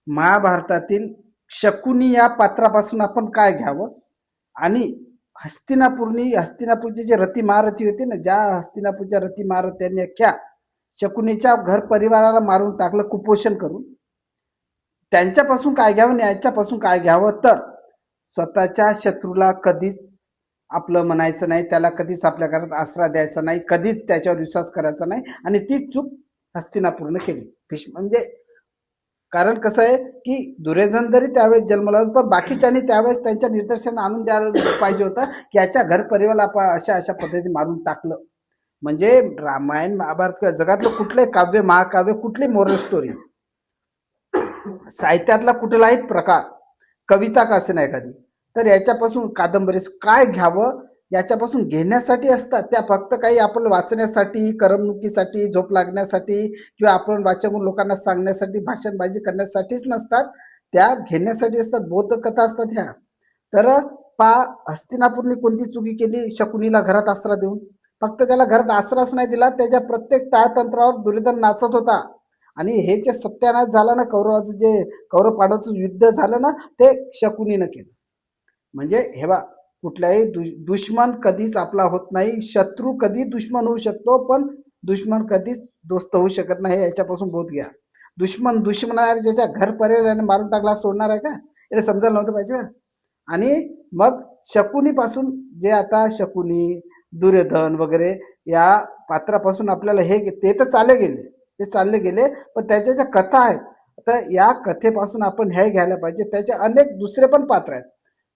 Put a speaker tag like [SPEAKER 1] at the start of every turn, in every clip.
[SPEAKER 1] महाभारतातील शकुनी या पात्रापासून आपण काय घ्यावं आणि हस्तिनापूरची जे रती महारथी होती ना, ज्या हस्तिनापूरच्या रती महारथ्यांनी अख्ख्या शकुनीच्या घर परिवाराला मारून टाकलं कुपोषण करून, त्यांच्यापासून काय घ्यावं आणि याच्यापासून काय घ्यावं. तर स्वतःच्या शत्रूला कधीच आपलं म्हणायचं नाही, त्याला कधीच आपल्या घरात आसरा द्यायचा नाही, कधीच त्याच्यावर विश्वास करायचा नाही. आणि ती चूक हस्तिनापूरने केली. भीष्म म्हणजे कारण कसं आहे की दुर्योधन जरी त्यावेळेस जन्मला होता, पण बाकीच्यांनी त्यावेळेस त्यांच्या निदर्शन आणून द्यायला पाहिजे होतं की याच्या घर परिवाराला आपण अशा अशा पद्धतीने मारून टाकलं. म्हणजे रामायण महाभारत किंवा जगातलं कुठले काव्य महाकाव्य, कुठली मोरल स्टोरी, साहित्यातला कुठलाही प्रकार, कविता का असे ना एखादी, तर याच्यापासून कादंबरीस काय घ्यावं याच्यापासून घेण्यासाठी असतात. त्या फक्त काही आपण वाचण्यासाठी, करमणुकीसाठी, झोप लागण्यासाठी किंवा आपण वाचन लोकांना सांगण्यासाठी, भाषणबाजी करण्यासाठीच नसतात, त्या घेण्यासाठी असतात. बोधकथा असतात ह्या. तर पा हस्तिनापूरने कोणती चुकी केली शकुनीला घरात आसरा देऊन? फक्त त्याला घरात आसराच नाही दिला, त्याच्या प्रत्येक ताळतंत्रावर दुर्योधन नाचत होता. आणि हे जे सत्यानाश झाला ना, कौरवाचं जे कौरव पांडवाचं युद्ध झालं ना, ते शकुनीनं केलं. म्हणजे हे बा, कुठलाही दुश्मन कधीच आपला होत नाही. शत्रू कधी दुश्मन होऊ शकतो, पण दुश्मन कधीच दोस्त होऊ शकत नाही. याच्यापासून बोध घ्या. दुश्मन आहे ज्याच्या घर परिवाराने मारून टाकला सोडणार आहे का? हे समजायला नव्हतं पाहिजे. आणि मग शकुनी पासून जे आता शकुनी, दुर्योधन वगैरे या पात्रापासून आपल्याला हे ते तर चालले गेले, पण त्याच्या ज्या कथा आहेत, तर या कथेपासून आपण हे घ्यायला पाहिजे. त्याचे अनेक दुसरे पण पात्र आहेत.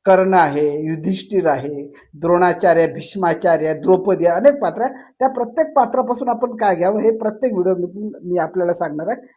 [SPEAKER 1] कर्ण आहे, युधिष्ठिर आहे, द्रोणाचार्य, भीष्माचार्य, द्रौपदी, अनेक पात्र आहेत. त्या प्रत्येक पात्रापासून आपण काय घ्यावं हे प्रत्येक व्हिडिओमधून मी आपल्याला सांगणार आहे.